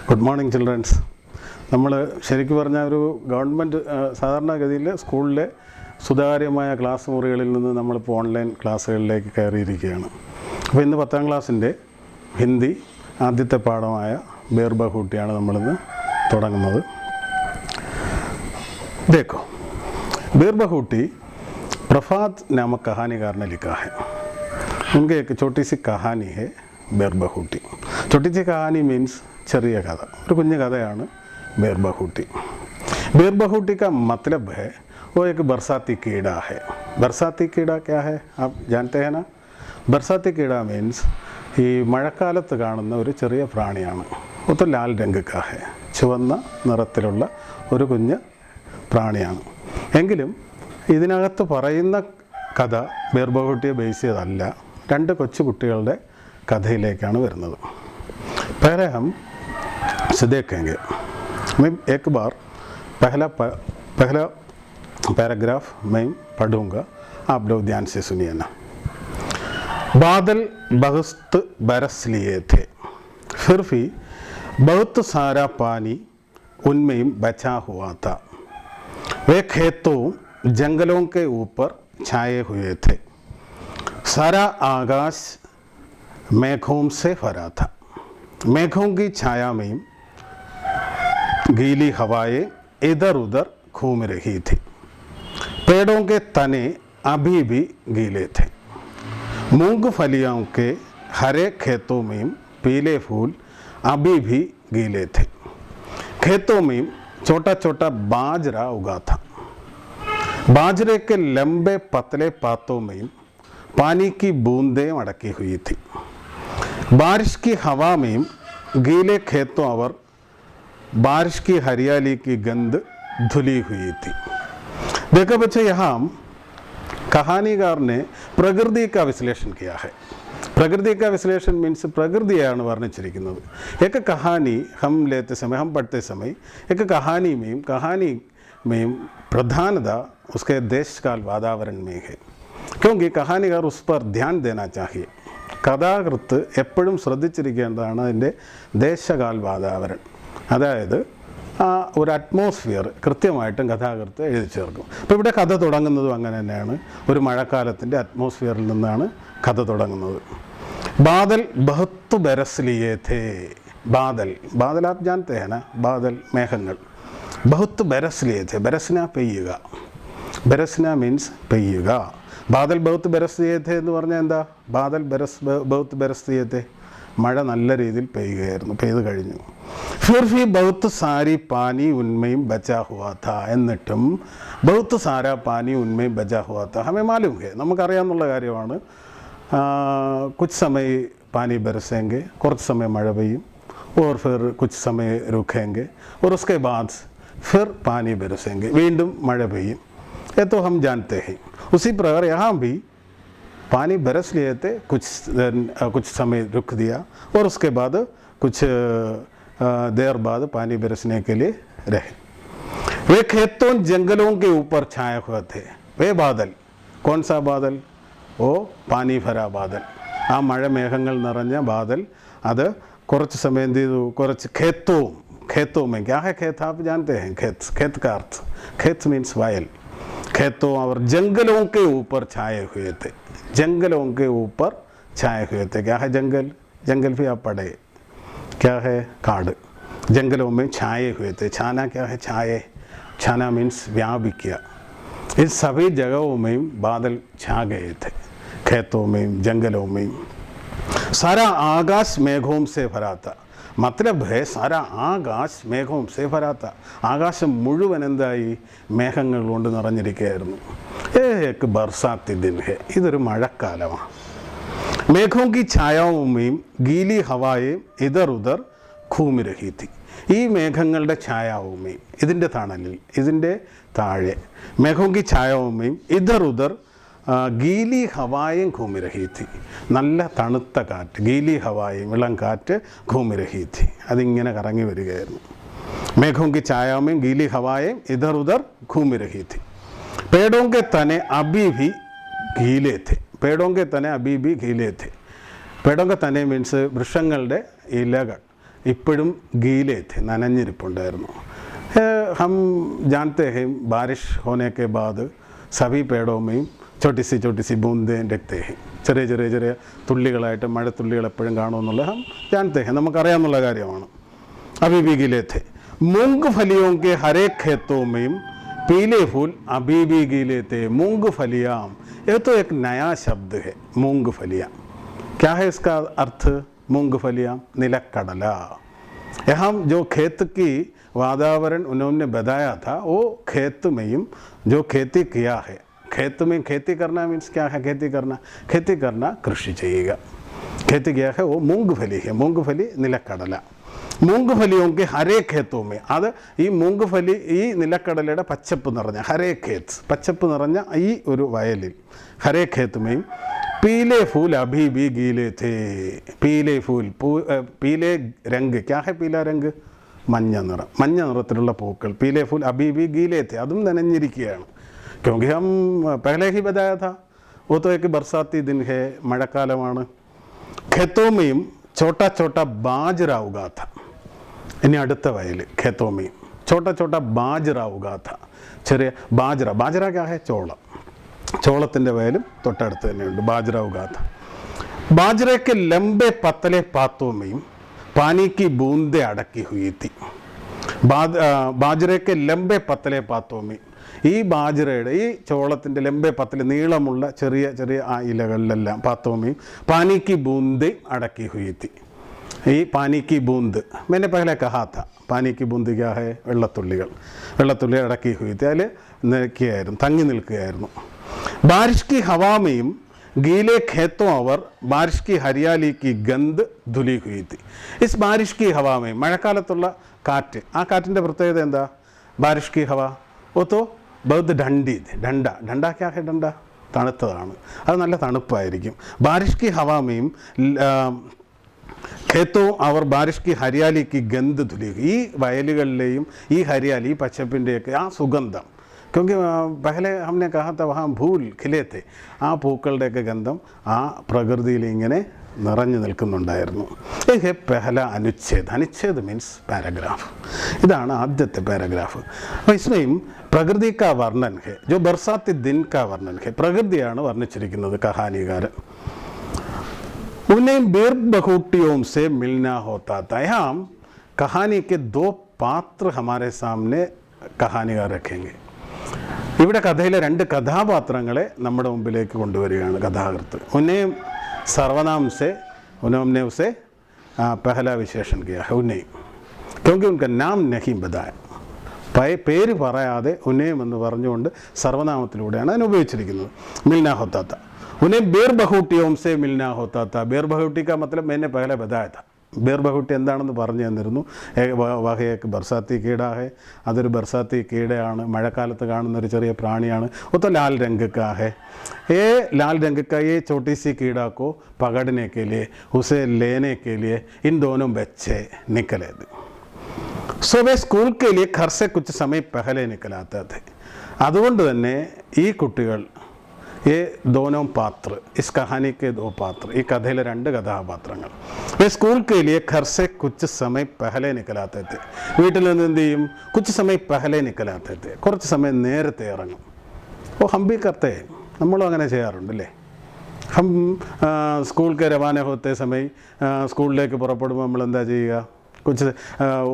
Good morning children's. നമ്മൾ ശരിക്കും പറഞ്ഞാൽ ഒരു ഗവൺമെൻറ് സാധാരണഗതിയിൽ സ്കൂളിലെ സുതാര്യമായ ക്ലാസ് മുറികളിൽ നിന്ന് നമ്മളിപ്പോൾ ഓൺലൈൻ ക്ലാസ്സുകളിലേക്ക് കയറിയിരിക്കുകയാണ്. അപ്പോൾ ഇന്ന് 10ാം ക്ലാസ്സിൻ്റെ ഹിന്ദി ആദ്യത്തെ പാഠമായ ബേർബഹൂട്ടിയാണ് നമ്മളിന്ന് തുടങ്ങുന്നത്. देखो बेरबहूटी प्रफात नामक कहानीकार ने लिखा है. उनकी एक छोटी सी कहानी है बेरबहूटी. छोटी सी कहानी मीन्स ചെറിയ കഥ, ഒരു കുഞ്ഞു കഥയാണ് बेरबहूटी. बेरबहूटी का मतलब है वो एक बरसाती कीड़ा है. बरसाती कीड़ा क्या है आप जानते हैं ना? बरसाती कीड़ा मीन्स ഈ മഴക്കാലത്ത് കാണുന്ന ഒരു ചെറിയ പ്രാണിയാണ്. ഒത്ത ലാൽ രംഗ് കാ ഹെ, ചുവന്ന നിറത്തിലുള്ള ഒരു കുഞ്ഞ് പ്രാണിയാണ്. എങ്കിലും ഇതിനകത്ത് പറയുന്ന കഥ ബേർബഹൂട്ടിയെ ബേസ് ചെയ്തല്ല, രണ്ട് കൊച്ചു കുട്ടികളുടെ കഥയിലേക്കാണ് വരുന്നത്. पहले हम से देखेंगे. मैं एक बार पहला पैराग्राफ मैं पढ़ूंगा, आप लोग ध्यान से सुनिए ना. बादल बहुत बरस लिए थे, फिर भी बहुत सारा पानी उनमें बचा हुआ था. वे खेतों जंगलों के ऊपर छाए हुए थे. सारा आकाश मेघों से भरा था. मेघों की छाया में गीली हवाएं इधर उधर घूम रही थी. पेड़ों के तने अभी भी गीले थे. मूंगफलियों के हरे खेतों में पीले फूल अभी भी गीले थे. खेतों में छोटा छोटा बाजरा उगा था. बाजरे के लंबे पतले पातों में पानी की बूंदें अड़की हुई थी. बारिश की हवा में गीले खेतों और बारिश की हरियाली की गंध धुली हुई थी. देखो बच्चे, यहाँ कहानीकार ने प्रकृति का विश्लेषण किया है. प्रकृति का विश्लेषण मीन्स प्रकृतिയാണ് വർണ്ണിച്ചിരിക്കുന്നത്. एक कहानी हम लेते समय, हम पढ़ते समय एक कहानी में प्रधानता उसके देश काल वातावरण में है, क्योंकि कहानीकार उस पर ध्यान देना चाहिए. കഥാകൃത്ത് എപ്പോഴും ശ്രദ്ധിച്ചിരിക്കേണ്ടതാണ് അതിൻ്റെ ദേശകാൽ വാതാവരണം, അതായത് ആ ഒരു അറ്റ്മോസ്ഫിയർ കൃത്യമായിട്ടും കഥാകൃത്ത് എഴുതി ചേർക്കും. അപ്പോൾ ഇവിടെ കഥ തുടങ്ങുന്നതും അങ്ങനെ തന്നെയാണ്, ഒരു മഴക്കാലത്തിൻ്റെ അറ്റ്മോസ്ഫിയറിൽ നിന്നാണ് കഥ തുടങ്ങുന്നത്. ബാദൽ ബഹുത്ത് ബരസ് ലിയേ ഥേ. ബാദൽ ബാദൽ ആപ്പ് ജാനത്തെ ഹേ നാ? ബാദൽ മേഘങ്ങൾ. ബഹുത്ത് ബരസ് ലിയേ ഥേ. ബരസ്ന പെയ്യുക. ബരസ്ന മീൻസ് പെയ്യുക. ബാദൽ ബഹുത്ത് ബരസ് ലിയേ ഥേ എന്ന് പറഞ്ഞാൽ എന്താ? ബാദൽ ബഹുത്ത് ബരസ് ലിയേ ഥേ, മഴ നല്ല രീതിയിൽ പെയ്യുകയായിരുന്നു, പെയ്ത് കഴിഞ്ഞു. ഫിർ ഭി ബഹുത്ത് സാരി പാനി ഉന്മയും ബച്ചാ ഹുവാ ഥാ. എന്നിട്ടും ബഹുത്ത് സാരാ പാനി ഉന്മയും ബച്ചാ ഹുവാ ഥാ ഹമേ മാലൂം ഹേ, നമുക്കറിയാമെന്നുള്ള കാര്യമാണ്. കുച്ച് സമയ പാനി ബരസേങ്കെ, കുറച്ച് സമയം മഴ പെയ്യും. ഓർ ഫിർ കുച്ച് സമയ രുഖേങ്കെ, ഓർ ഉസ്കെ ബാദ് ഫിർ പാനി ബരസേങ്കെ, വീണ്ടും മഴ പെയ്യും. ये तो हम जानते हैं. उसी प्रकार यहाँ भी पानी बरस लिए थे, कुछ समय रुक दिया और उसके बाद कुछ देर बाद पानी बरसने के लिए रहे. वे खेतों जंगलों के ऊपर छाए हुए थे. वे बादल, कौन सा बादल? वो पानी भरा बादल. ആ മഴമേഘങ്ങൾ നിറഞ്ഞ ബാദൽ, അത് കുറച്ച് സമയം എന്ത് ചെയ്തു? കുറച്ച് खेतों में क्या है खेत? आप जानते हैं खेत का अर्थ. खेत मीन्स वयल. खेतों और जंगलों के ऊपर छाए हुए थे. जंगलों के ऊपर छाए हुए थे. क्या है जंगल? जंगल भी आप पढ़े, क्या है? काड़. जंगलों में छाए हुए थे. छाना क्या है? छाए. छाना मीन्स व्यापिकिया. इन सभी जगहों में बादल छा गए थे, खेतों में, जंगलों में. सारा आकाश मेघों से भरा था. मतलब है सारा ആകാശ് മേഘവും സേ ഭരാത്ത. ആകാശം മുഴുവൻ എന്തായി? മേഘങ്ങൾ കൊണ്ട് നിറഞ്ഞിരിക്കുകയായിരുന്നു. ഏക് ബർസാത്തി ദിൻ ഹെ, ഇതൊരു മഴക്കാലമാണ്. മേഘോं की छायाओं में गीली हवाएं इधर उधर घूम रही थी. ഈ മേഘങ്ങളുടെ ഛായാവുമേ, ഇതിൻ്റെ തണലിൽ, ഇതിൻ്റെ താഴെ, മേഘോं की छायाओं में इधर उधर ഗീലി ഹവായും ഘൂമി രഹി ഥി. നല്ല തണുത്ത കാറ്റ്, ഗീലി ഹവായും ഇളം കാറ്റ് ഘൂമി രഹി ഥി, അതിങ്ങനെ കറങ്ങി വരികയായിരുന്നു. മേഘോं की छाया में गीली हवाएं इधर उधर घूम रही थी. पेड़ों के तने अभी भी गीले थे. पेड़ों के तने अभी भी गीले थे. पेड़ों के तने मीन्स വൃക്ഷങ്ങളുടെ ഇലകൾ, ഇപ്പോഴും गीले थे, നനഞ്ഞിരിപ്പുണ്ടായിരുന്നു. हम जानते हैं बारिश होने के बाद सभी पेड़ों में छोटी सी बूंदें दिखते हैं. ചെറിയ ചെറിയ തുള്ളികളായിട്ട് മഴത്തുള്ളികൾ എപ്പോഴും കാണുമെന്നുള്ള हम जानते हैं, നമുക്കറിയാവുന്ന കാര്യമാണ്. अभी भी गीले थे. मूंगफलियों के हरे खेतों में पीले फूल अभी भी गीले थे. मूंगफलियाँ, ये तो एक नया शब्द है. मूंगफलियाँ क्या है इसका अर्थ? मूंगफलियाँ निलक्कड़ला. यहाँ जो खेत की वातावरण उन्होंने बताया था, वो खेत में जो खेती किया है, खेत में खेती करना मीन्स क्या है? खेती करना कृषि ചെയ്യുക. खेती किया है वो मूंगफली है. मूंगफली निलक्कड़ला. മൂങ്ക്ഫലിയോ കെ ഹരേ ഖേത്തോ മേ, അത് ഈ മൂങ്ക്ഫലി ഈ നിലക്കടലയുടെ പച്ചപ്പ് നിറഞ്ഞ ഹരേ ഖേത്ത്, പച്ചപ്പ് നിറഞ്ഞ ഈ ഒരു വയലിൽ ഹരേ ഖേത്ത് മേയും പീലെ ഫൂൽ അഭി ബി ഗീലെ ഥേ. പീലെ ഫൂൽ, പീലെ രംഗ് ക്യാ ഹെ? പീല രംഗ് മഞ്ഞ നിറം, മഞ്ഞ നിറത്തിലുള്ള പൂക്കൾ. പീലെ ഫൂൽ അഭി ബി ഗീലെ ഥേ, അതും നനഞ്ഞിരിക്കുകയാണ്. ക്യോങ്കി ഹം പഹലെ ഹി ബതായ ഥാ वो तो एक बरसाती दिन है, മഴക്കാലമാണ്. ഖേത്തോ മേയും छोटा छोटा बाजरा उगा था. ഇനി അടുത്ത വയൽ ഖേത്തോമി छोटा छोटा बाजरा उगा था. ചെറിയ ബാജറ ക്യാ ഹെ? ചോളം. ചോളത്തിൻ്റെ വയലും തൊട്ടടുത്ത് തന്നെയുണ്ട്. ബാജറ उगा था. बाजरे के लंबे पतले पातों में पानी की बूंदें अड़की हुई थी. बाजरे के लंबे पतले पातों में, ഈ ബാജറയുടെ ഈ ചോളത്തിൻ്റെ ലംബെ പത്തിൽ നീളമുള്ള ചെറിയ ആ ഇലകളിലെല്ലാം പാത്തോമി പാനിക്ക് ബൂന്ത് അടക്കി ഹുയി. ഈ പാനിക്ക് ബൂന്ത് मैंने पहले कहा था, പാനിക്ക് ബൂന്ത് ക്യാ ഹെ? വെള്ളത്തുള്ളി അടക്കി ഹുയി. അതിൽ നിൽക്കുകയായിരുന്നു, തങ്ങി നിൽക്കുകയായിരുന്നു. ബാരിഷ് കി ഹവാമയും गीले खेतों और बारिश की हरियाली की गंध धुली हुई थी. इस बारिश की हवा में, മഴക്കാലത്തുള്ള കാറ്റ്, ആ കാറ്റിൻ്റെ പ്രത്യേകത എന്താ? ബാരിഷ് की हवा वो तो बहुत ठंडी थी. ഡണ്ട ക്യാ ഹെ? ഡണ്ട തണുത്തതാണ്, അത് നല്ല തണുപ്പായിരിക്കും. ബാരിഷ് की हवा में खेतों और बारिश की हरियाली की गंध धुली. ഈ വയലുകളിലെയും ഈ ഹരിയാലി, ഈ പച്ചപ്പിൻ്റെയൊക്കെ ആ സുഗന്ധം, क्योंकि पहले हमने कहा था वहाँ फूल खिले थे, ആ പൂക്കളുടെയൊക്കെ ഗന്ധം ആ പ്രകൃതിയിൽ ഇങ്ങനെ നിറഞ്ഞു നിൽക്കുന്നുണ്ടായിരുന്നു. ഏഹ് പെഹല അനുച്ഛേദ്. അനുച്ഛേദ് മീൻസ് പാരഗ്രാഫ്. ഇതാണ് ആദ്യത്തെ പാരഗ്രാഫ്. അപ്പോൾ ഇസ്മയും പ്രകൃതി കാ വർണ്ണൻ ഹെ, ജോ ബർസാത്തി ദിൻ കാ വർണ്ണൻ ഹെ. പ്രകൃതിയാണ് വർണ്ണിച്ചിരിക്കുന്നത് കഹാനികാരൻ. उन्हें बीर्ब बखूटियों से मिलना होता था. यहाँ कहानी के दो पात्र हमारे सामने कहानिकार रखेंगे. ഇവിടെ കഥയിലെ രണ്ട് കഥാപാത്രങ്ങളെ നമ്മുടെ മുമ്പിലേക്ക് കൊണ്ടുവരികയാണ് കഥാകൃത്ത്. ഉന്നയും സർവനാം സെ उन्होंने उसे पहला विशेषण किया है उन्हें, क्योंकि उनका नाम नहीं बताया. പേര് പറയാതെ ഉന്നയം എന്ന് പറഞ്ഞുകൊണ്ട് സർവനാമത്തിലൂടെയാണ് അതിന് ഉപയോഗിച്ചിരിക്കുന്നത്. मिलना होता था. उन्हें बेर बहूटियों से मिलना होता था. बेर बहूटी का मतलब मैंने पहले बताया था. बेर ബഹൂട്ടി എന്താണെന്ന് പറഞ്ഞു തന്നിരുന്നു. വഹയൊക്കെ ബർസാത്തി കീട ഹെ, അതൊരു ബർസാത്തി കീടയാണ്, മഴക്കാലത്ത് കാണുന്നൊരു ചെറിയ പ്രാണിയാണ്. ഒത്ത ലാൽ രംഗ് കാ ഹെ. ये लाल रंग का ये छोटी सी कीड़ा को पकड़ने के लिए, उसे लेने के लिए इन दोनों बच्चे निकले थे. सो वे स्कूल के लिए घर से कुछ समय पहले निकल आते थे. അതുകൊണ്ട് തന്നെ ഈ കുട്ടികൾ, ये दोनों पात्र, इस कहानी के दो पात्र, ഈ കഥയിലെ രണ്ട് കഥാപാത്രങ്ങൾ, वे स्कूल के लिए घर से कुछ समय पहले निकल आते थे. വീട്ടിൽ നിന്ന് എന്ത് ചെയ്യും? कुछ समय पहले निकल आते थे. കുറച്ച് സമയം നേരത്തെ ഇറങ്ങും. ഓ हम भी करते हैं, നമ്മളും അങ്ങനെ ചെയ്യാറുണ്ടല്ലേ. हम स्कूल के रवाना होते समय, സ്കൂളിലേക്ക് പുറപ്പെടുമ്പോൾ നമ്മൾ എന്താ ചെയ്യുക? कुछ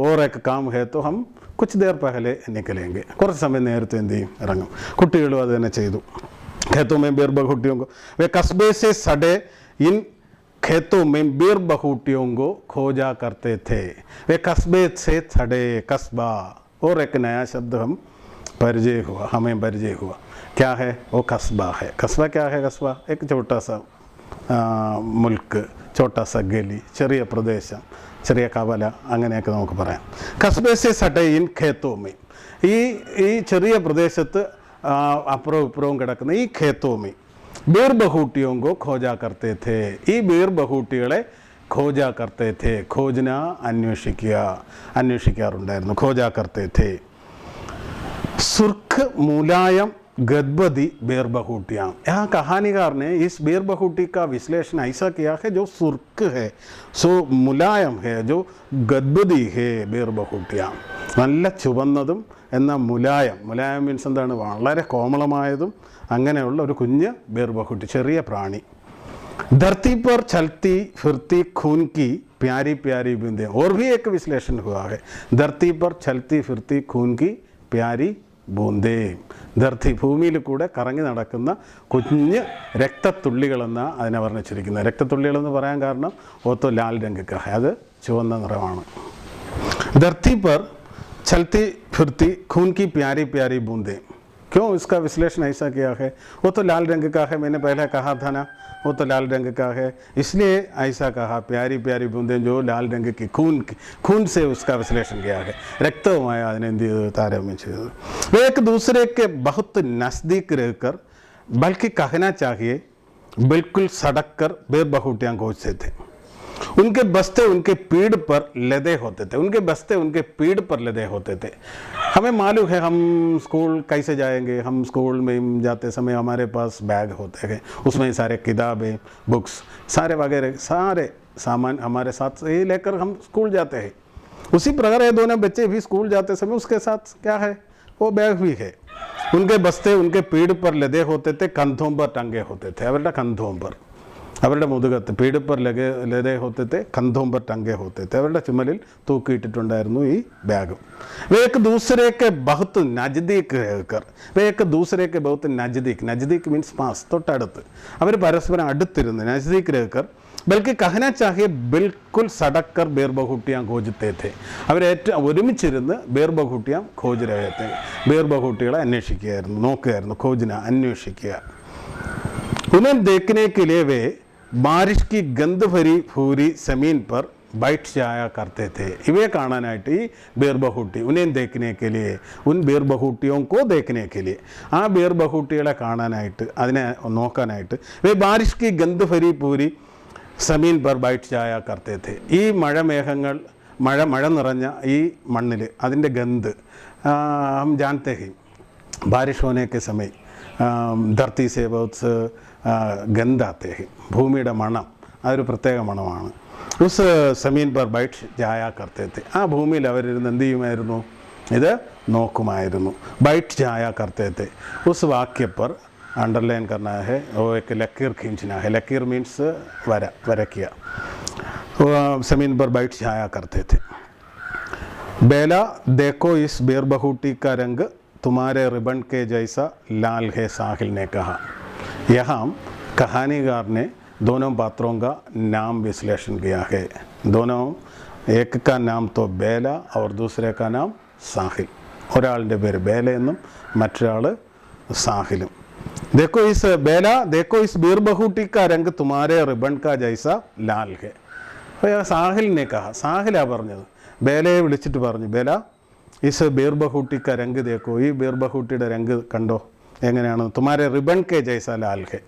और एक काम है तो हम कुछ देर पहले निकलेंगे. കുറച്ച് സമയം നേരത്തെ എന്ത് ചെയ്യും? ഇറങ്ങും. കുട്ടികളും അത് തന്നെ ചെയ്തു. खेतों में बेर बखूटियों को, वे कस्बे से सड़े इन खेतों में बेर बखूटियों को खोजा करते थे. वे कस्बे से सड़े, कस्बा, और एक नया शब्द हमें परिचय हुआ. क्या है वो? कस्बा है. कस्बा क्या है? कस्बा एक छोटा सा മുൽക്ക്, छोटा सा गली, ചെറിയ പ്രദേശം, ചെറിയ കവല, അങ്ങനെയൊക്കെ നമുക്ക് പറയാം. കസ്ബെ സെ സടേ ഇൻ ഖേത്തോ മേ, ഈ ചെറിയ പ്രദേശത്ത് അപ്പുറവും ഇപ്പുറവും കിടക്കുന്ന ഈ ഖേത്തോമി ബീർ ബഹൂട്ടിയോं को खोजा करते थे. ഈ ബീർ ബഹൂട്ടികളെ खोजा करते थे. खोजना അന്വേഷിക്കാറുണ്ടായിരുന്നു. खोजा करते थे. सुर्ख मुलायम गदबदी बेरबहूटियाँ। यहाँ कहानीकार ने इस बेरबहूटी का विश्लेषण ऐसा किया है जो सुर्ख है, सो मुलायम है, जो गदबदी है बेरबहूटियाँ, നല്ല ചുവന്നതും എന്നാൽ മുലായം. മുലായം മീൻസ് എന്താണ്? വളരെ കോമളമായതും അങ്ങനെയുള്ള ഒരു കുഞ്ഞ് ബേർബഹൂട്ടി, ചെറിയ പ്രാണി. धरती पर चलती फिरती खून की प्यारी प्यारी बूंदें. और भी एक विश्लेषण हुआ है, धरती पर चलती फिरती खून की प्यारी ബൂന്തേ. ധർത്തി, ഭൂമിയിൽ കൂടെ കറങ്ങി നടക്കുന്ന കുഞ്ഞ് രക്തത്തുള്ളികളെന്നാണ് അതിനെ വർണ്ണിച്ചിരിക്കുന്നത്. രക്തത്തുള്ളികളെന്ന് പറയാൻ കാരണം ഓത്തോ ലാൽ രംഗ് കാ ഹൈ, അത് ചുവന്ന നിറമാണ്. ധർത്തി पर चलती फिरती खून की प्यारी प्यारी बूंदें. क्यों इसका विश्लेषण ऐसा किया है? वो तो लाल रंग का है, मैंने पहले कहा था ना, वो तो लाल रंग का है, इसलिए ऐसा कहा. प्यारी प्यारी बूंदें जो लाल रंग की खून से उसका विश्लेषण किया है, रक्तവുമായി അതിനെ എന്ത് ചെയ്തു? താരതമ്യം ചെയ്തത്. वे एक दूसरे के बहुत नज़दीक रहकर बल्कि कहना चाहिए बिल्कुल सड़क कर बेरबहूटियाँ खोजते थे. उनके बस्ते उनके पीठ पर लदे होते थे. उनके बस्ते उनके पीठ पर लदे होते थे. हमें मालूम है हम स्कूल कैसे जाएंगे. हम स्कूल में जाते समय हमारे पास बैग होते हैं, उसमें सारे किताबें, बुक्स, सारे वगैरह सारे सामान हमारे साथ ही लेकर हम स्कूल जाते हैं. उसी प्रकार ये दोनों बच्चे भी स्कूल जाते समय उसके साथ क्या है? वो बैग भी है. उनके बस्ते उनके पीठ पर लदे होते थे, कंधों पर टंगे होते थे. അവരുടെ कंधों पर, അവരുടെ മുതുകത്ത് പീഠ पर ലതേ होते थे, कंधों पर टंगे होते थे. അവരുടെ ചുമലിൽ തൂക്കിയിട്ടിട്ടുണ്ടായിരുന്നു ഈ ബാഗ്. वे एक दूसरे के बहुत नज़दीक रहकर, वे एक दूसरे के बहुत नज़दीक, नज़दीक मीन्स पास, തൊട്ടടുത്ത്, അവർ പരസ്പരം അടുത്തിരുന്ന്, नज़दीक रहकर बल्कि कहना चाहिए बिल्कुल सड़क कर बेरबहूटियाँ खोजते थे. അവർ ഒരുമിച്ചിരുന്ന് बेरबहूटियाँ खोज रहे थे. बेरबहूटिകളെ അന്വേഷിക്കുകയായിരുന്നു, നോക്കുകയായിരുന്നു. खोजना, अन्वेषिക്കുക. उन्हें देखने के लिए वे बारिश की गंध भरी पूरी ज़मीन पर बैठ जाया करते थे. इवे കാണാനായിട്ട് ഈ ബേർബഹൂട്ടി, उन्हें देखने के लिए, उन बेरबहूटियों को देखने के लिए, ആ ബേർബഹൂട്ടികളെ കാണാനായിട്ട്, അതിനെ നോക്കാനായിട്ട്, वे बारिश की गंध भरी पूरी ज़मीन पर बैठ जाया करते थे. ഈ മഴമേഘങ്ങൾ, മഴ നിറഞ്ഞ ഈ മണ്ണിൽ അതിൻ്റെ ഗന്ധ്, हम जानते हैं बारिश होने के समय धरती से बहुत गंध आते हैं. ഭൂമിയുടെ മണം, അതൊരു പ്രത്യേക മണമാണ്. ഉസ് സമീൻ पर बैठ जाया करते थे. ആ ഭൂമിയിൽ അവരിരുന്ന് എന്ത് ചെയ്യുമായിരുന്നു? ഇത് നോക്കുമായിരുന്നു. बैठ जाया करते थे. उस वाक्य पर अंडरलाइन करना है, वो एक लकीर खींचना है. लकीर मीन्स वरकिया. ज़मीन पर बैठ जाया करते थे. बेला देखो इस बेरबहूटी का रंग तुम्हारे रिबन के जैसा लाल है, साहिल ने कहा. यहाँ कहानीकार ने दोनों पात्रों का नाम विश्लेषण किया है. दोनों, एक का नाम तो बेला और दूसरे का नाम साहिल. ഒരാളുടെ പേര് ബേല എന്നും മറ്റൊരാൾ സാഹിലും. देखो इस बेला, देखो इस बेरबहूटी का रंग तुम्हारे रिबन का जैसा लाल है. സാഹിൽ ने कहा, സാഹിലാ പറഞ്ഞത്. ബേലയെ വിളിച്ചിട്ട് പറഞ്ഞു, ബേല ഇസ് ബേർബഹൂട്ടി ക രംഗ് ദേക്കോ, ഈ ബേർബഹൂട്ടിയുടെ രംഗ് കണ്ടോ എങ്ങനെയാണ്? തുമാരെ റിബൺ കെ ജൈസ ലാൽ ഹെ,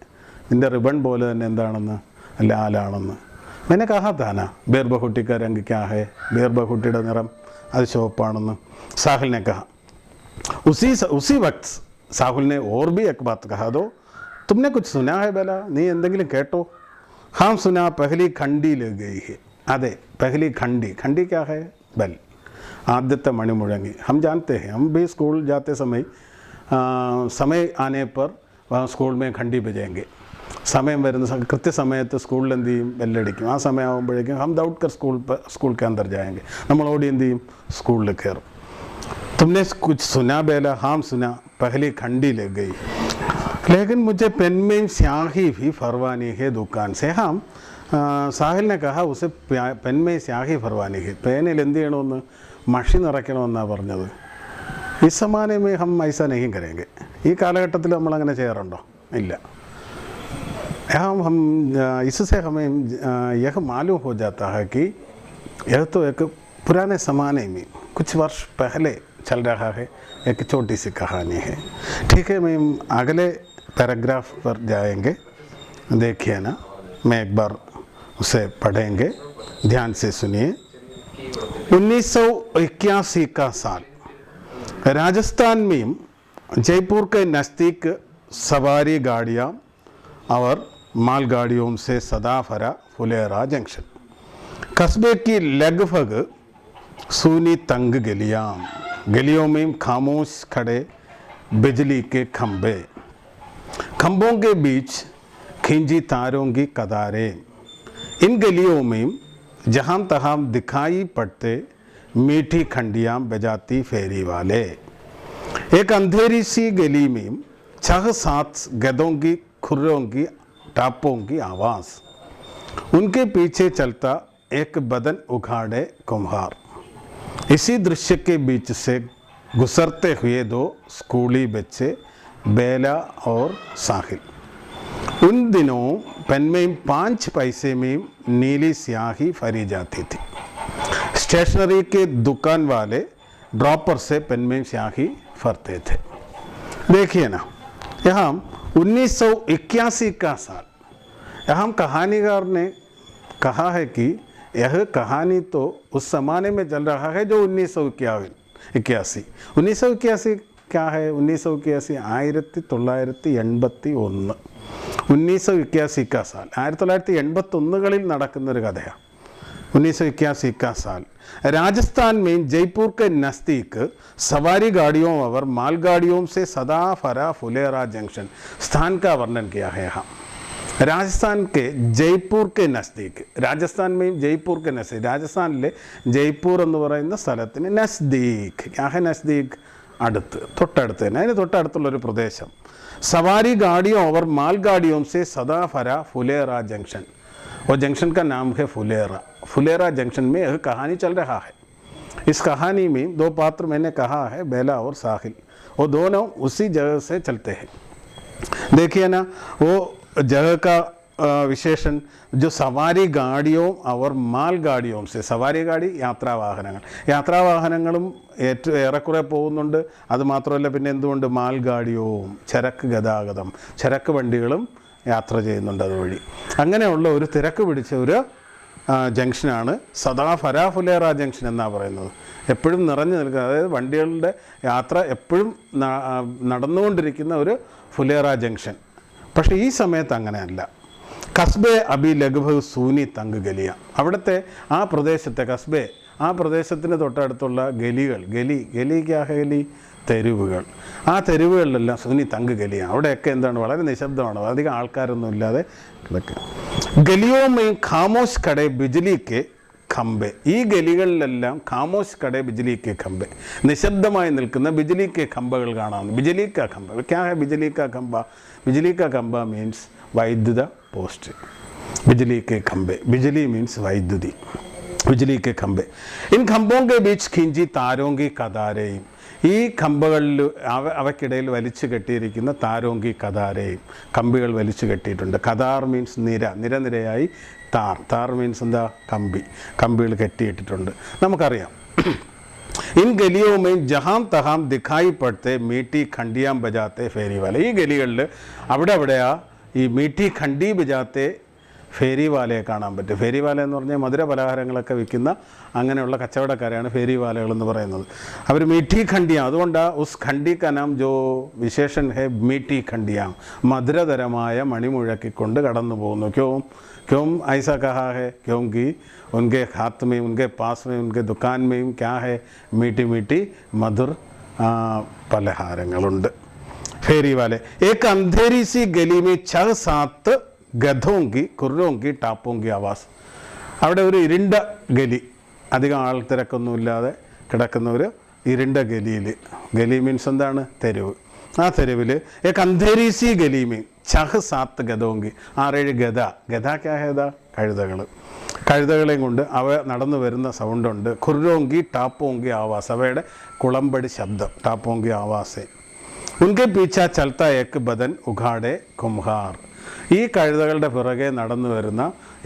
നിൻ്റെ റിബൺ പോലെ തന്നെ എന്താണെന്ന്? ലാലാണെന്ന്. मैंने कहा था ना बेरबहूटी का रंग क्या है, बेरबहूटिയുടെ നിറം അത് ചുവപ്പാണെന്ന്. साहिल ने कहा. उसी वक्त साहुल ने और भी एक बात कहा, दो तुमने कुछ सुना है बेला, നീ എന്തെങ്കിലും കേട്ടോ? हाँ सुना, पहली खंडी लग गई है. अदे पहली खंडी, खंडी क्या है? बेल, आद्यത്തെ മണി മുഴങ്ങി. हम जानते हैं, हम भी स्कूल जाते समय समय आने पर वहाँ स्कूल में घंटी बजाएंगे. സമയം വരുന്ന കൃത്യസമയത്ത് സ്കൂളിൽ എന്ത് ചെയ്യും? ബെല്ലടിക്കും. ആ സമയമാകുമ്പോഴേക്കും हम दौड़ कर स्कूल के अंदर जाएंगे, നമ്മൾ ഓടി എന്ത് ചെയ്യും? സ്കൂളിൽ കയറും. तुमने कुछ सुना बेला? हाँ सुना, पहली खंडी लग गई, लेकिन मुझे पेन में स्याही भी भरवानी है दुकान से. हाँ, साहिल ने कहा उसे पेन में स्याही भरवानी है. पेनिൽ എന്ത് ചെയ്യണമെന്ന്? മഷി നിറയ്ക്കണമെന്നാണ് പറഞ്ഞത്. ഈ സമാനമേ ഹം ഐസ नहीं करेंगे. ഈ കാലഘട്ടത്തിൽ നമ്മൾ അങ്ങനെ ചെയ്യാറുണ്ടോ? ഇല്ല. हम इससे हमें यह मालूम हो जाता है कि यह तो एक पुराने ज़माने में कुछ वर्ष पहले चल रहा है, एक छोटी सी कहानी है. ठीक है, मैं अगले पैराग्राफ पर जाएंगे, देखिए ना, मैं एक बार उसे पढ़ेंगे, ध्यान से सुनिए. 1981 का साल राजस्थान में जयपुर के नज़दीक सवारी गाड़ियाँ और मालगाड़ियों से सदा भरा फुलेरा जंक्शन। कस्बे की लगभग सूनी तंग गलियों में खामोश खड़े बिजली के खंभे, खंभों के बीच खींची तारों की कतारें। इन गलियों में जहाँ तहाँ दिखाई पड़ते मीठी खंडियाँ बजाती फेरी वाले। एक अंधेरी सी गली में 6-7 गधों की खुरों की टापों की आवाज़। उनके पीछे चलता एक बदन उखाड़े कुम्हार। इसी दृश्य के बीच से गुजरते हुए 2 स्कूली बच्चे, बेला और साहिल। उन दिनों पेन में 5 पैसे में नीली स्याही भरी जाती थी। स्टेशनरी के दुकान वाले ड्रॉपर से पेन में स्याही भरते थे। देखिए ना, यहाँ 1981 का साल। यहाँ कहानीकार ने कहा है कि यह कहानी तो उस ज़माने में चल रहा है जो 1981। 1981 क्या है? 1981 1981 1981 का साल 1981 നടക്കുന്നൊരു കഥയാണ് 1981 का साल। राजस्थान में जयपुर के नज़दीक सवारी गाड़ियों और मालगाड़ियों से सदा भरा फुलेरा जंक्शन स्थान का वर्णन किया है यहाँ। राजस्थान के जयपुर के नज़दीक, राजस्थान में जयपुर के नज़दीक, രാജസ്ഥാനിലെ ജയ്പൂർ എന്ന് പറയുന്ന സ്ഥലത്തിന് നസ്ദീക്, क्या है नज़दीक? അടുത്ത്, തൊട്ടടുത്ത് തന്നെ, അതിന് തൊട്ടടുത്തുള്ളൊരു പ്രദേശം। सवारी गाड़ियों और मालगाड़ियों से सदा भरा फुलेरा जंक्शन, और जंक्शन का नाम है फुलेरा। फुलेरा जंक्शन में यह कहानी चल रहा है। इस कहानी में 2 पात्र मैंने कहा है, बेला और साहिल, वो दोनों उसी जगह से चलते हैं। देखिए ना, वो जगह का विशेषण जो सवारी गाड़ियों और मालगाड़ियों से, സവാരി ഗാഡി യാത്രാവാഹനങ്ങളും ഏറെക്കുറെ പോകുന്നുണ്ട്. അതുമാത്രമല്ല, പിന്നെ എന്തുകൊണ്ട് മാൽഗാഡിയും ചരക്ക് ഗതാഗതം, ചരക്ക് വണ്ടികളും യാത്ര ചെയ്യുന്നുണ്ട് അതുവഴി. അങ്ങനെയുള്ള ഒരു തിരക്ക് പിടിച്ച ഒരു ജംഗ്ഷനാണ് സദാ ഭരാ ഫുലേറാ ജംഗ്ഷൻ എന്നാണ് പറയുന്നത്. എപ്പോഴും നിറഞ്ഞു നിൽക്കുന്ന, അതായത് വണ്ടികളുടെ യാത്ര എപ്പോഴും നടന്നുകൊണ്ടിരിക്കുന്ന ഒരു ഫുലേറാ ജംഗ്ഷൻ. പക്ഷേ ഈ സമയത്ത് അങ്ങനെയല്ല. കസ്ബെ അബി ലഗ്ഭഗ് സൂനി തങ്ക് ഗലിയ, അവിടുത്തെ ആ പ്രദേശത്തെ കസ്ബെ, ആ പ്രദേശത്തിന് തൊട്ടടുത്തുള്ള ഗലികൾ, ഗലി തെരുവുകൾ, ആ തെരുവുകളിലെല്ലാം സൂനി തങ്ക് ഗലിയ, അവിടെയൊക്കെ എന്താണ്, വളരെ നിശബ്ദമാണ്, അധികം ആൾക്കാരൊന്നും ഇല്ലാതെ കിടക്കുക. ഗലിയോമേ ഖാമോശ് കടേ ബിജ്ലി കെ ഖംബെ, ഈ ഗലികളിലെല്ലാം ഖാമോശ് കടേ ബിജ്ലി കെ ഖംബെ, നിശബ്ദമായി നിൽക്കുന്ന ബിജ്ലി കെ ഖംബകൾ കാണാവുന്നു. ബിജ്ലി കാ ഖംബ, ക്യാ ഹൈ ബിജ്ലി കാ ഖംബ? बिजली का खंबा मीन्स वैद्युत पोस्ट। बिजली के खंबे, बिजली मीन्स वैद्युति, बिजली के खंबे। इन खंभों के बीच खींची तारों की कतारें, ഈ കമ്പകളിൽ അവയ്ക്കിടയിൽ വലിച്ചു കെട്ടിയിരിക്കുന്ന താരോങ്കി കതാരയും, കമ്പികൾ വലിച്ചു കെട്ടിയിട്ടുണ്ട്. കതാർ മീൻസ് നിര, നിരയായി താർ മീൻസ് എന്താ? കമ്പികൾ കെട്ടിയിട്ടിട്ടുണ്ട്. നമുക്കറിയാം, इन गलियों में जहाँ तहाँ दिखाई पड़ते मीठी खंडियाँ बजाते फेरी वाले, ഈ ഗലികളിൽ അവിടെയാ ഈ മീठी खंडी बजाते ഫേരി വാലയെ കാണാൻ പറ്റും. ഫേരി വാല എന്ന് പറഞ്ഞാൽ മധുര പലഹാരങ്ങളൊക്കെ വിൽക്കുന്ന അങ്ങനെയുള്ള കച്ചവടക്കാരെയാണ് ഫേരി വാലകളെന്ന് പറയുന്നത്. അവർ മീठी खंडियाँ, അതുകൊണ്ടാണ് ഉസ് ഖണ്ഡി കാ നാം ജോ വിശേഷൻ ഹെ മീठी खंडियाँ, മധുരതരമായ മണിമുഴക്കിക്കൊണ്ട് കടന്നു പോകുന്നു. क्यों ऐसा कहा है? क्योंकि उनके हाथ में, उनके पास में, उनके दुकान में क्या है? मीठी मीठी मधुर पलहारങ്ങളുണ്ട്. फेरी वाले एक अंधेरी सी गली में 6-7 गधों की खुरों की टापों की आवाज़. അവിടെ ഒരു ഇരുണ്ട ഗലി, അധികം ആൾ തിരക്കൊന്നുമില്ലാതെ കിടക്കുന്ന ഒരു ഇരുണ്ട ഗലിയിൽ, ഗലി മീൻസ് എന്താണ്? തെരുവ്. ആ തെരുവിൽ एक अंधेरी सी गली में 6-7 ഗധോങ്കി, 6-7 ഗധ. ഗധ ക്യാ ഹേതാ? കഴുതകളെയും കൊണ്ട് അവ നടന്നു വരുന്ന സൗണ്ടുണ്ട്. ഖുർരോങ്കി ടാപ്പോങ്കി ആവാസ്, അവയുടെ കുളമ്പടി ശബ്ദം, ടാപ്പോങ്കി ആവാസേ. ഉൻകെ പീച്ച ചൽത്ത ഏക്ക് ബദൻ ഉഘാടെ കുംഹാർ, ഈ കഴുതകളുടെ പിറകെ നടന്നു വരുന്ന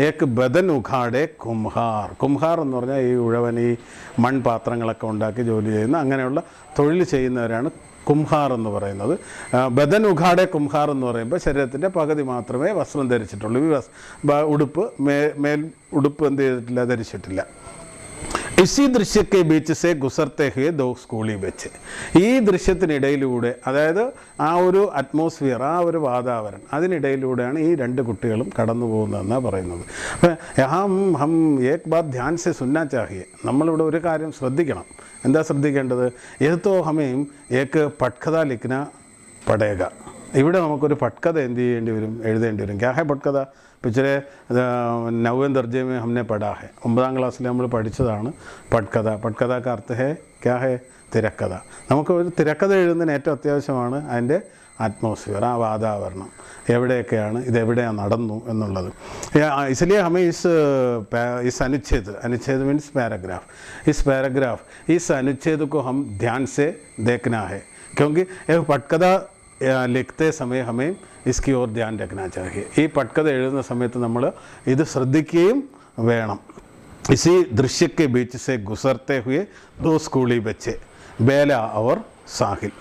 ഏക്ക് ബദൻ ഉഘാടെ കുംഹാർ. കുംഹാർ എന്ന് പറഞ്ഞാൽ ഈ ഉഴവൻ, ഈ മൺപാത്രങ്ങളൊക്കെ ഉണ്ടാക്കി ജോലി ചെയ്യുന്ന, അങ്ങനെയുള്ള തൊഴിൽ ചെയ്യുന്നവരാണ് കുംഹാർ എന്ന് പറയുന്നത്. ബദൻ ഉഘാടെ കുംഹാർ എന്ന് പറയുമ്പോൾ ശരീരത്തിൻ്റെ പകുതി മാത്രമേ വസ്ത്രം ധരിച്ചിട്ടുള്ളൂ. ഈ ഉടുപ്പ്, മേൽ ഉടുപ്പ് എന്ത് ചെയ്തിട്ടില്ല? ധരിച്ചിട്ടില്ല. ഇസി ദൃശ്യക്കെ ബീച്ച് സെ ഗുസർത്തെ ഹുയെ ദോ സ്കൂളിൽ വെച്ച്. ഈ ദൃശ്യത്തിനിടയിലൂടെ, അതായത് ആ ഒരു അറ്റ്മോസ്ഫിയർ, ആ ഒരു വാതാവരണം, അതിനിടയിലൂടെയാണ് ഈ രണ്ട് കുട്ടികളും കടന്നു പോകുന്നതെന്നാണ് പറയുന്നത്. അപ്പം ഹം ഏക് ബാത് ധ്യാൻ സെ സുന്നാ ചാഹിയെ, നമ്മളിവിടെ ഒരു കാര്യം ശ്രദ്ധിക്കണം. എന്താ ശ്രദ്ധിക്കേണ്ടത്? ഏതോ ഹമേം ഏക്ക് പട്കഥ ലിഖ്ന പടേക. ഇവിടെ നമുക്കൊരു പട്കഥ എന്ത് ചെയ്യേണ്ടി വരും, എഴുതേണ്ടി വരും. ക്യാ ഹെ പട്കഥ? പിछले 9वें दर्जे में हमने पढ़ा है, 9ാം ക്ലാസ്സിൽ നമ്മൾ പഠിച്ചതാണ് പട്കഥ. പട്കഥ का अर्थ है क्या है? തിരക്കഥ. നമുക്ക് ഒരു തിരക്കഥ എഴുതുന്നതിന് ഏറ്റവും അത്യാവശ്യമാണ് അതിൻ്റെ അറ്റ്മോസ്ഫിയർ, ആ വാതാവരണം, എവിടെയൊക്കെയാണ്, ഇതെവിടെയാണ് നടന്നു എന്നുള്ളത്. इसलिए हमें इस अनुच्छेद मीन्स पैराग्राफ, इस अनुच्छेद को हम ध्यान से देखना है, क्योंकि एक पटकथा लिखते समय हमें इसकी ओर ध्यान रखना चाहिए. ഈ പട്കഥ എഴുതുന്ന സമയത്ത് നമ്മൾ ഇത് ശ്രദ്ധിക്കുകയും വേണം. इसी दृश्य के बीच से गुजरते हुए 2 स्कूली बच्चे बेला और साहिल.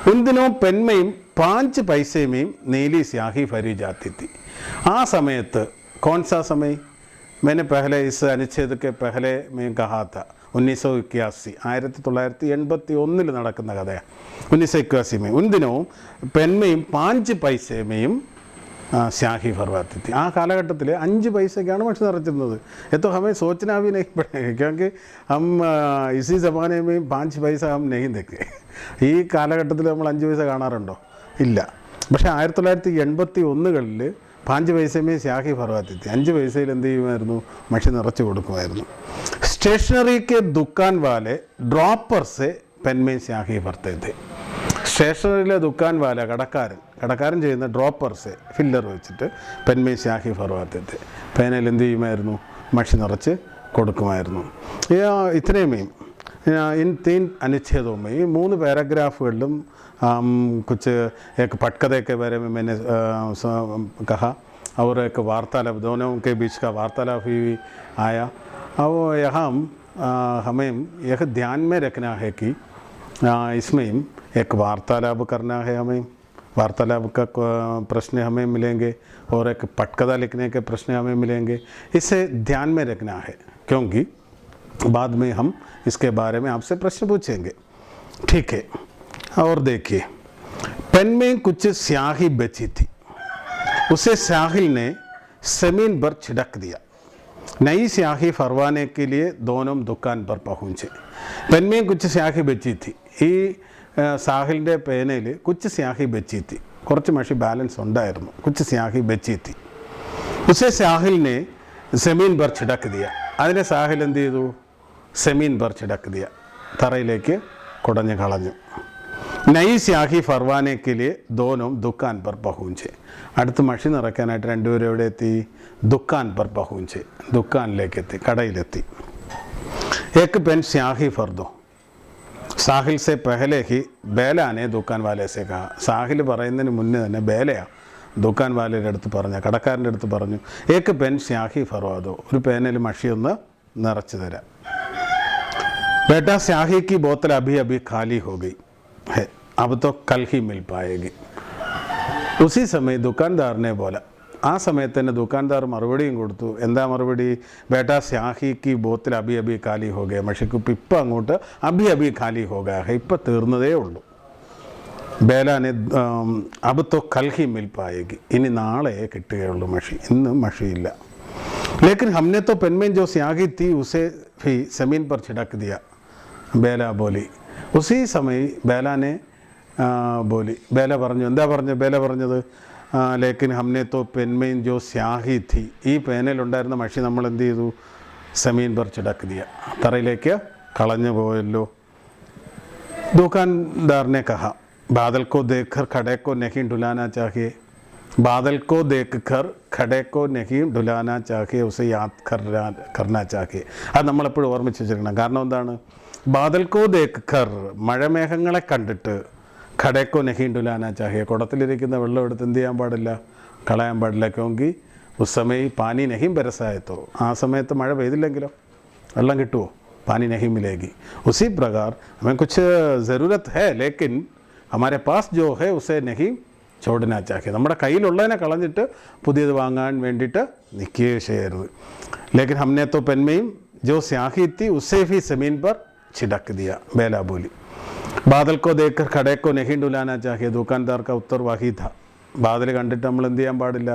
उन दिनों पेन में 5 पैसे में नीली स्याही भरी जाती थी. आ സമയത്ത്, कौन सा समय? मैंने पहले इस अनुच्छेद के पहले में कहा था 1981 നടക്കുന്ന കഥയാണ്. 1981 में उन दिनों पेन में 5 पैसे में സ്യാഹി ഭർവാത്തി थी. ആ കാലഘട്ടത്തിൽ 5 പൈസയ്ക്കാണ് മഷി നിറച്ചിരുന്നത്. എത്തോ ഹമേ സോച്ചനാ ഭി नहीं पड़ेगा, क्योंकि हम इसी ज़माने में 5 पैसा हम नहीं देखे. ഈ കാലഘട്ടത്തിൽ നമ്മൾ 5 പൈസ കാണാറുണ്ടോ? ഇല്ല. പക്ഷേ 1981കളിൽ 5 പൈസമേ സ്യാഹി ഭർവാത്തി थी. 5 പൈസയിൽ എന്ത് ചെയ്യുമായിരുന്നു? മഷി നിറച്ച് കൊടുക്കുമായിരുന്നു. സ്റ്റേഷനറി കെ ദുക്കാൻ വാലെ ഡ്രോപ്പർ സെ പെൻ മേ സ്യാഹി ഭർത്തെ थे. സ്റ്റേഷനറിയിലെ ദുക്കാൻ വാല, കടക്കാരൻ ചെയ്യുന്ന ഡ്രോപ്പർസ്, ഫില്ലർ വെച്ചിട്ട് പെൻമേ സ്യാഹി ഭർവാത്തെ थे. പേനയിൽ എന്ത് ചെയ്യുമായിരുന്നു? മഷി നിറച്ച് കൊടുക്കുമായിരുന്നു. ഇത്രയുമേ इन 3 अनुच्छेदों में, ഈ 3 പാരഗ്രാഫുകളിലും कुछ एक पटकथे के बारे में मैंने कहा और एक वार्तालाप, दोनों के बीच का वार्तालाप भी आया. अब यहाँ हमें यह ध्यान में रखना है कि इसमें एक वार्तालाप करना है. हमें वार्तालाप का प्रश्न हमें मिलेंगे और एक पटकथा लिखने के प्रश्न हमें मिलेंगे. इसे ध्यान में रखना है, क्योंकि बाद में हम इसके बारे में आपसे प्रश्न पूछेंगे. ठीक है. और देखिए, पेन में कुछ स्याही बची थी, उसे साहिल ने ज़मीन पर छिड़क दिया. नई स्याही भरवाने के लिए दोनों दुकान पर पहुँचे. पेन में कुछ स्याही बची थी. ഈ സാഹിലിൻ്റെ പേനയിൽ കുച്ച് സ്യാഹി ബച്ചീത്തി, കുറച്ച് മഷി ബാലൻസ് ഉണ്ടായിരുന്നു. കുച്ച് സ്യാഹി ബച്ചീത്തി. ഉസേ സാഹിലിനെ സെമീൻ ബർ ചിടക്ക് ദിയ. അതിനെ സാഹിൽ എന്ത് ചെയ്തു? സെമീൻ ബർ ചിടക്ക് ദിയ, തറയിലേക്ക് കുടഞ്ഞു കളഞ്ഞു. നൈ സ്യാഹി ഫർവാനേക്കിലെ ദോനും ദുക്കാൻ പർ പഹൂഞ്ചെ. അടുത്ത് മഷി നിറയ്ക്കാനായിട്ട് രണ്ടുപേരും എവിടെ എത്തി? ദുക്കാൻ പർ പഹൂഞ്ചെ, ദുക്കാനിലേക്ക് എത്തി, കടയിലെത്തി. ഏക്ക് പെൻ സ്യാഹി ഫർദോ. സാഹിൽ സെ പെഹലെ ഹി ബേലാനെ ദുക്കാൻ വാലെ സെ കഹാ. സാഹിൽ പറയുന്നതിന് മുന്നേ തന്നെ ബേലയാ ദുക്കാൻ വാലയുടെ അടുത്ത് പറഞ്ഞു, കടക്കാരൻ്റെ അടുത്ത് പറഞ്ഞു, ഏക്ക് പെൻ സ്യാഹി ഫർവാദോ, ഒരു പേനയിൽ മഷിയൊന്ന് നിറച്ചു തരാം. ബേട്ടാ സ്യാഹി की बोतल अभी अभी खाली हो गई है, अब तो कल ही मिल पाएगी. उसी समय दुकानदार ने बोला. ആ സമയത്ത് തന്നെ ദുക്കാൻദാർ മറുപടിയും കൊടുത്തു. എന്താ മറുപടി? ബേട്ടാ സ്യാഹി की बोतल अभी अभी खाली हो गया. മഷിക്കുപ്പ് ഇപ്പം അങ്ങോട്ട് अभी अभी खाली हो गया है, ഇപ്പം തീർന്നതേ ഉള്ളൂ. ബേലാനെ अब तो कल ही मिल पाएगी, ഇനി നാളെ കിട്ടുകയുള്ളൂ മഷി, ഇന്ന് മഷിയില്ല. लेकिन हमने तो पेन में जो स्याही थी उसे भी ज़मीन पर छिड़क दिया, ബേല बोली. उसी समय ബേലാനെ बोली. ബേല പറഞ്ഞു. എന്താ പറഞ്ഞു ബേല പറഞ്ഞത്? ലേക്കിൻ ഹംനെ തോ പെൻമെയിൻ ജോ സ്യാഹി ഥി, ഈ പേനയിലുണ്ടായിരുന്ന മഷി നമ്മൾ എന്ത് ചെയ്തു? സമീൻ പർ ചിടക്ക് ദിയ, തറയിലേക്ക് കളഞ്ഞു പോയല്ലോ. ദുക്കാൻദാറിനെ കഹ, ബാദൽ കോ ദേഖർ ഖഡേ കോ നഹീ ഡുലാനാ ചാഹിയെ. ബാദൽ കോ ദേഖർ ഖഡേ കോ നഹീ ഡുലാനാ ചാഹിയെ, ഉസെ യാദ് കർനാ ചാഹിയെ. അത് നമ്മളെപ്പോഴും ഓർമ്മിച്ച് വെച്ചിരിക്കണം. കാരണം എന്താണ്? ബാദൽ കോ ദേഖർ, മഴമേഘങ്ങളെ കണ്ടിട്ട്, ഖഡേക്കോ നഹീ ഡുലാനാ ചാഹിയെ, കുടത്തിലിരിക്കുന്ന വെള്ളം എടുത്ത് എന്ത് ചെയ്യാൻ പാടില്ല? കളയാൻ പാടില്ല. ക്യോങ്കി ഉസ് സമയം പാനി നഹീം ബരസായത്തോ, ആ സമയത്ത് മഴ പെയ്തില്ലെങ്കിലോ വെള്ളം കിട്ടുമോ? പാനി നഹീം മിലേഗി. ഉസി പ്രകാർ ഹമേं कुछ ज़रूरत है, लेकिन हमारे पास जो है उसे नहीं छोड़ना चाहिए. നമ്മുടെ കയ്യിലുള്ളതിനെ കളഞ്ഞിട്ട് പുതിയത് വാങ്ങാൻ വേണ്ടിയിട്ട് നിൽക്കുകയോ ചെയ്യരുത്. लेकिन हमने तो पेन में जो स्याही थी उसे भी ज़मीन पर छिड़क दिया। बेला बोली, बादल को देखकर खड़े को नहीं डुलाना चाहिए। दुकानदार का उत्तर वही था. ബാദൽ കണ്ടിട്ട് നമ്മൾ എന്ത് ചെയ്യാൻ പാടില്ല?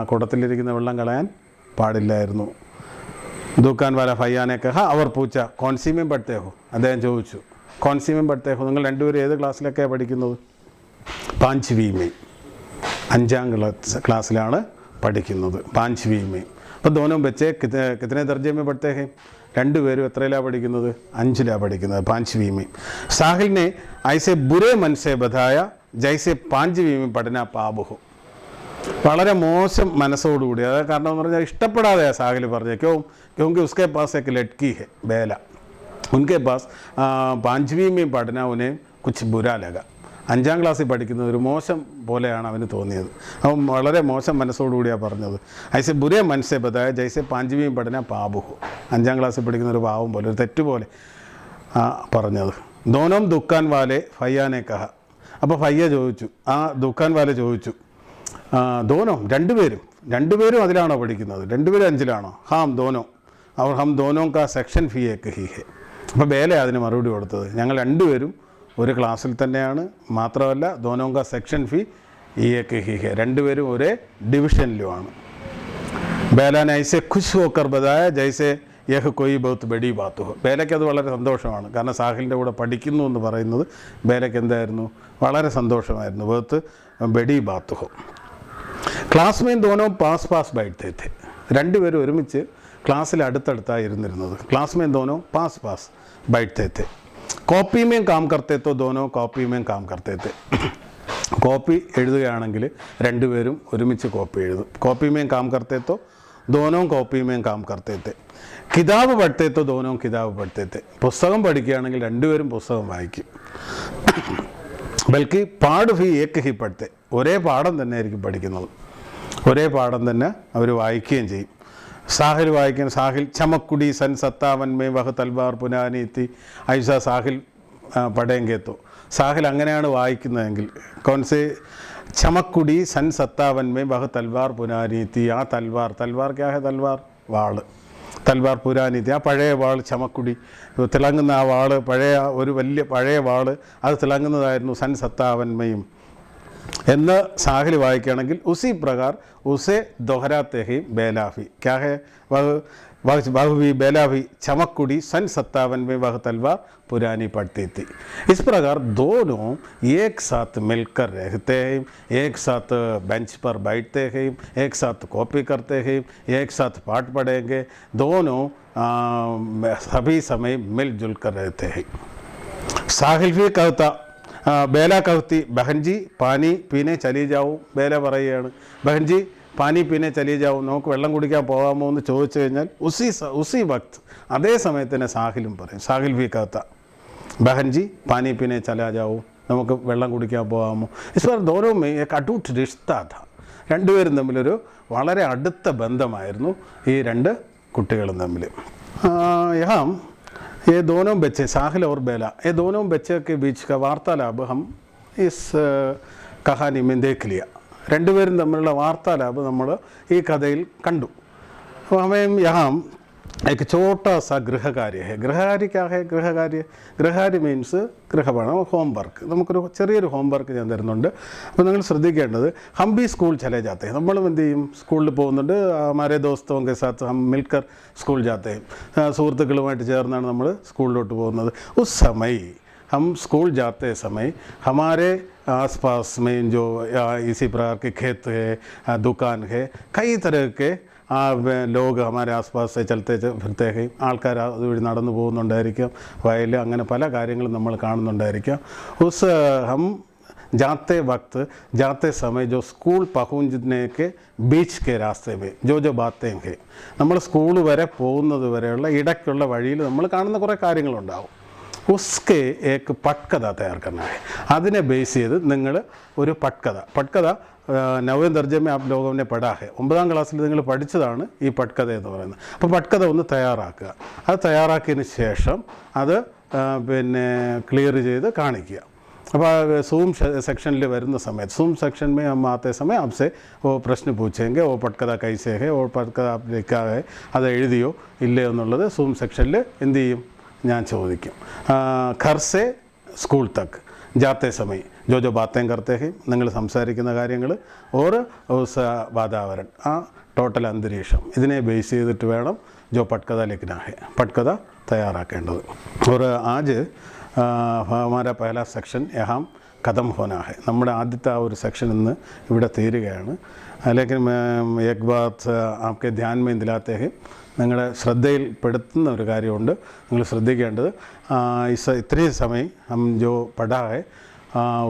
കുടത്തിലിരിക്കുന്ന വെള്ളം കളയാൻ പാടില്ലായിരുന്നു. ദുക്കാൻ വാല ഫയ്യാനെ കഹ അവർ പൂച്ച കോൺസീമേം പഠിത്തേ ഹോ, അദ്ദേഹം ചോദിച്ചു. കോൺസീമേം പഠിത്തേ ഹോ, നിങ്ങൾ രണ്ടുപേരും ഏത് ക്ലാസ്സിലൊക്കെയാണ് പഠിക്കുന്നത്? പാഞ്ച്വീമേം, 5ാം ക്ലാസ്സിലാണ് പഠിക്കുന്നത്. പാഞ്ച്വീമേം. അപ്പോൾ ദോനോ ബच्चे കിतने दर्जे में पढ़ते हैं? രണ്ടുപേരും എത്രയിലാണ് പഠിക്കുന്നത്? 5ലാണ് പഠിക്കുന്നത്. പാഞ്ച്വീമേം. സാഹിലിനെ ഐസെ ബുരേ മൻ സെ ബതായ ജൈസെ പാഞ്ച്വീമേം പഠന പാപ്. വളരെ മോശം മനസ്സോടുകൂടി, അതായത് കാരണം എന്ന് പറഞ്ഞാൽ ഇഷ്ടപ്പെടാതെയാണ് സാഹിൽ പറഞ്ഞത്. ക്യോंकि उसके पास एक लड़की है बेला, उनके पास 5वीं में पढ़ना उन्हें कुछ बुरा लगा. 5ാം ക്ലാസ്സിൽ പഠിക്കുന്നത് ഒരു മോശം പോലെയാണ് അവന് തോന്നിയത്. അവൻ വളരെ മോശം മനസ്സോടുകൂടിയാണ് പറഞ്ഞത്. ഐസെ ബുരേ മനസ്സെ ബതായ ജൈസെ 5वीं പഠന പാപ്. 5ാം ക്ലാസ്സിൽ പഠിക്കുന്ന ഒരു പാവം പോലെ, ഒരു തെറ്റുപോലെ പറഞ്ഞത്. ദോനോം ദുക്കാൻ വാലെ ഫയ്യാനെ കഹ. അപ്പോൾ ഫയ്യ ചോദിച്ചു, ആ ദുക്കാൻ വാല ചോദിച്ചു, ദോനോ രണ്ടുപേരും അതിലാണോ പഠിക്കുന്നത്? രണ്ടുപേരും 5ലാണോ? ഹാം ദോനോ. അവർ ഹം ദോനോ കാ സെക്ഷൻ ഫീ ഏക്ക് ഹി ഹെ. അപ്പോൾ ബേല അതിന് മറുപടി കൊടുത്തത്, ഞങ്ങൾ രണ്ടുപേരും ഒരു ക്ലാസ്സിൽ തന്നെയാണ്, മാത്രമല്ല ദോനോ കാ സെക്ഷൻ ഫീ ഏക്ക് ഹി ഹെ, രണ്ടുപേരും ഒരേ ഡിവിഷനിലുമാണ്. ബേലാനെ ഐസെ ഖുശ് ഹോക്കർ ബതായ ജൈസെ യഹ് കൊയ് ബഹുത്ത് ബഡി ബാത്ത് ഹോ. ബേലയ്ക്ക് അത് വളരെ സന്തോഷമാണ്. കാരണം സാഹിലിൻ്റെ കൂടെ പഠിക്കുന്നു എന്ന് പറയുന്നത് ബേലയ്ക്ക് എന്തായിരുന്നു? വളരെ സന്തോഷമായിരുന്നു. ബഹുത്ത് ബഡി ബാത്ത് ഹോ. ക്ലാസ് में दोनों पास पास बैठते थे. രണ്ടുപേരും ഒരുമിച്ച് ക്ലാസ്സിൽ അടുത്തടുത്തായി ഇരുന്നിരുന്നത്. ക്ലാസ് में दोनों पास पास बैठते थे. कॉपी में काम करते तो दोनों कॉपी में काम करते थे. കോപ്പി എഴുതുകയാണെങ്കിൽ രണ്ടുപേരും ഒരുമിച്ച് കോപ്പി എഴുതും. കോപ്പി में काम करते तो दोनों कॉपी में काम करते थे. കിതാബ് പഠിത്തേ तो दोनों കിതാബ് പഠിത്തേ थे. പുസ്തകം പഠിക്കുകയാണെങ്കിൽ രണ്ടുപേരും പുസ്തകം വായിക്കും. ബൽക്കി പാഠ് ഭി ഏക് ഹി പഠിത്തേ. ഒരേ പാഠം തന്നെ ആയിരിക്കും പഠിക്കുന്നത്, ഒരേ പാഠം തന്നെ അവർ വായിക്കുകയും ചെയ്യും. സാഹിൽ വായിക്കുന്ന സാഹിൽ ചമക്കുടി സൻ 57 में വഹ് തൽവാർ പുനാനി തി ഐസ സാഹിൽ പഠേങ്കെ തോ. സാഹിൽ അങ്ങനെയാണ് വായിക്കുന്നതെങ്കിൽ കോൺസെ ചമക്കുടി സൻ 57 में വഹ് തൽവാർ പുനാനി തി. ആ തൽവാർ ക്യാ ഹെ? തൽവാർ വാള്. തൽവാർ പുരാനി തി, ആ പഴയ വാൾ. ചമക്കുടി തിളങ്ങുന്ന ആ വാള്, പഴയ ഒരു വലിയ പഴയ വാള്, അത് തിളങ്ങുന്നതായിരുന്നു സൻ 57 में എന്ന് സാഹിൽ വായിക്കുകയാണെങ്കിൽ ഉസി പ്രകാർ ഉസെ ദോഹരാത്തെ ഹി ബേലാഫി ക്യാ ഹെ? വഹ് भी बेला भी चमकुड़ी सन 57 में वह तलवार पुरानी पड़ती थी. इस प्रकार दोनों एक साथ मिलकर रहते हैं, एक साथ बेंच पर बैठते हैं, एक साथ कॉपी करते हैं, एक साथ पाठ पढ़ेंगे. दोनों सभी समय मिलजुल कर रहते हैं. साहिल भी कहता, बेला कहती, बहन जी पानी पीने चली जाओ. बेല പറയുകയാണ്, ബഹൻ ജി പാനി പീനെ ചലി ജാവും, നമുക്ക് വെള്ളം കുടിക്കാൻ പോകാമോ എന്ന് ചോദിച്ചു കഴിഞ്ഞാൽ ഉസി വക്ത് അതേ സമയത്ത് തന്നെ സാഹിലും പറയും. സാഹിൽ ഭി കഹത്ത, ബഹൻ ജി പാനി പീനെ ചലാ ജാവോ, നമുക്ക് വെള്ളം കുടിക്കാൻ പോകാമോ. ഇസ്വർ ദോനോ മേ ഏക് അടൂട്ട് റിശ്ത ഥാ. രണ്ടുപേരും തമ്മിലൊരു വളരെ അടുത്ത ബന്ധമായിരുന്നു ഈ രണ്ട് കുട്ടികളും തമ്മിൽ. യഹാം ये दोनों बच्चे साहिल और बेला, ये दोनों बच्चे के बीच का वार्तालाप हम इस कहानी में देख लिया. രണ്ടുപേരും തമ്മിലുള്ള വാർത്താലാപ് നമ്മൾ ഈ കഥയിൽ കണ്ടു. അപ്പോൾ हमें यहाँ एक छोटा सा गृह कार्य है. गृहकार्य क्या है? गृहകാര്യ മീൻസ് ഗൃഹപാഠം, ഹോംവർക്ക്. നമുക്കൊരു ചെറിയൊരു ഹോംവർക്ക് ഞാൻ തരുന്നുണ്ട്. അപ്പോൾ നിങ്ങൾ ശ്രദ്ധിക്കേണ്ടത്, ഹം ബി സ്കൂൾ ചലേ ജാത്തെ ഹൈ. നമ്മളും എന്ത് ചെയ്യും? സ്കൂളിൽ പോകുന്നുണ്ട്. ഹമാരെ ദോസ്തോ കെ സാത്ത് ഹം മിൽക്കർ സ്കൂൾ ജാത്തെ ഹൈ. സുഹൃത്തുക്കളുമായിട്ട് ചേർന്നാണ് നമ്മൾ സ്കൂളിലോട്ട് പോകുന്നത്. ഉസ് സമയ് हम स्कूल जाते समय हमारे आसपास में जो इसी प्रकार के खेत है, दुकान है, कई तरह के ലോക ഹമാരെ ആസ്പാസ് ചലത്തെ ഫിർത്തെ ഹൈ. ആൾക്കാർ അതുവഴി നടന്നു പോകുന്നുണ്ടായിരിക്കാം, വയൽ, അങ്ങനെ പല കാര്യങ്ങളും നമ്മൾ കാണുന്നുണ്ടായിരിക്കാം. ഉസ് ഹം जाते वक्त जाते समय जो स्कूल पहुँचने के बीच के रास्ते में जो बातें हैं, നമ്മൾ സ്കൂൾ വരെ പോകുന്നത് വരെയുള്ള ഇടയ്ക്കുള്ള വഴിയിൽ നമ്മൾ കാണുന്ന കുറേ കാര്യങ്ങളുണ്ടാവും. ഉസ്കെ ഏക്ക് പട്കഥ തയ്യാർ करना है. അതിനെ ബേസ് ചെയ്ത് നിങ്ങൾ ഒരു പട്കഥ 9वें दर्जे में आप लोगों ने पढ़ा है. 9ാം ക്ലാസ്സിൽ നിങ്ങൾ പഠിച്ചതാണ് ഈ പട്കഥ എന്ന് പറയുന്നത്. അപ്പോൾ പട്കഥ ഒന്ന് തയ്യാറാക്കുക. അത് തയ്യാറാക്കിയതിന് ശേഷം അത് പിന്നെ ക്ലിയർ ചെയ്ത് കാണിക്കുക. अब सूम सेक्शन ले വരുന്ന സമയത്ത് सूम सेक्शन में हम आते समय आपसे वो प्रश्न पूछेंगे वो पटकथा कैसे है वो पटकथा आप लिखा है അത് എഴുതിയോ ഇല്ലയോ എന്നുള്ളത് सूम സെക്ഷനിൽ എന്ത് ചെയ്യും ഞാൻ ചോദിക്കും घर से स्कूल तक जाते समय जो बातें करते हैं നിങ്ങൾ സംസാരിക്കുന്ന കാര്യങ്ങൾ और उस वातावरण ആ ടോട്ടൽ അന്തരീക്ഷം ഇതിനെ ബേസ് ചെയ്തിട്ട് വേണം जो पटकथा लिखना है पटकथा തയ്യാറാക്കേണ്ടത് और आज हमारा पहला सेक्शन यहाँ ख़त्म होना है നമ്മുടെ ആദ്യത്തെ ആ ഒരു സെക്ഷൻ ഇന്ന് ഇവിടെ തീരുകയാണ് लेकिन मैं एक बात आपके ध्यान में दिलाते हैं നിങ്ങളുടെ ശ്രദ്ധയിൽപ്പെടുത്തുന്ന ഒരു കാര്യമുണ്ട് നിങ്ങൾ ശ്രദ്ധിക്കേണ്ടത് इतने समय हम जो पढ़ा है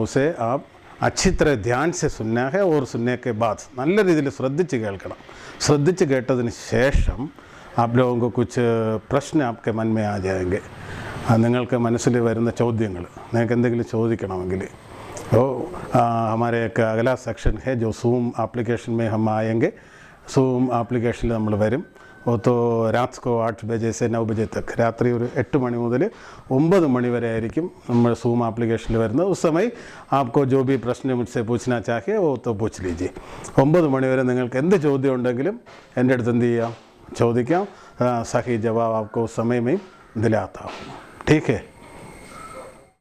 उसे आप अच्छी तरह ध्यान से सुनना है और सुनने के बाद നല്ല രീതിയിൽ ശ്രദ്ധിച്ച് കേൾക്കണം ശ്രദ്ധിച്ച് കേട്ടതിന് ശേഷം आप लोगों को कुछ प्रश्न आपके मन में आ जाएंगे നിങ്ങൾക്ക് മനസ്സിൽ വരുന്ന ചോദ്യങ്ങൾ നിങ്ങൾക്ക് എന്തെങ്കിലും ചോദിക്കണമെങ്കിൽ तो हमारे एक अगला सेक्शन है जो सूम एप्लीकेशन में हम आएंगे सूम एप्लीकेशन നമ്മൾ വരും वो तो रात को 8 बजे से 9 बजे तक രാത്രി ഒരു 8 മണി മുതൽ 9 മണി വരെ ആയിരിക്കും നമ്മൾ सूम एप्लीकेशन വരുന്നത് उस समय आपको जो भी प्रश्न मुझसे पूछना चाहिए वो तो पूछ लीजिए 9 മണി വരെ നിങ്ങൾക്ക് എന്ത് ചോദ്യം ഉണ്ടെങ്കിലും എൻ്റെ അടുത്ത് എന്ത് ചെയ്യാം ചോദിക്കാം सही जवाब आपको उस समय में दिलाता हूँ ठीक है।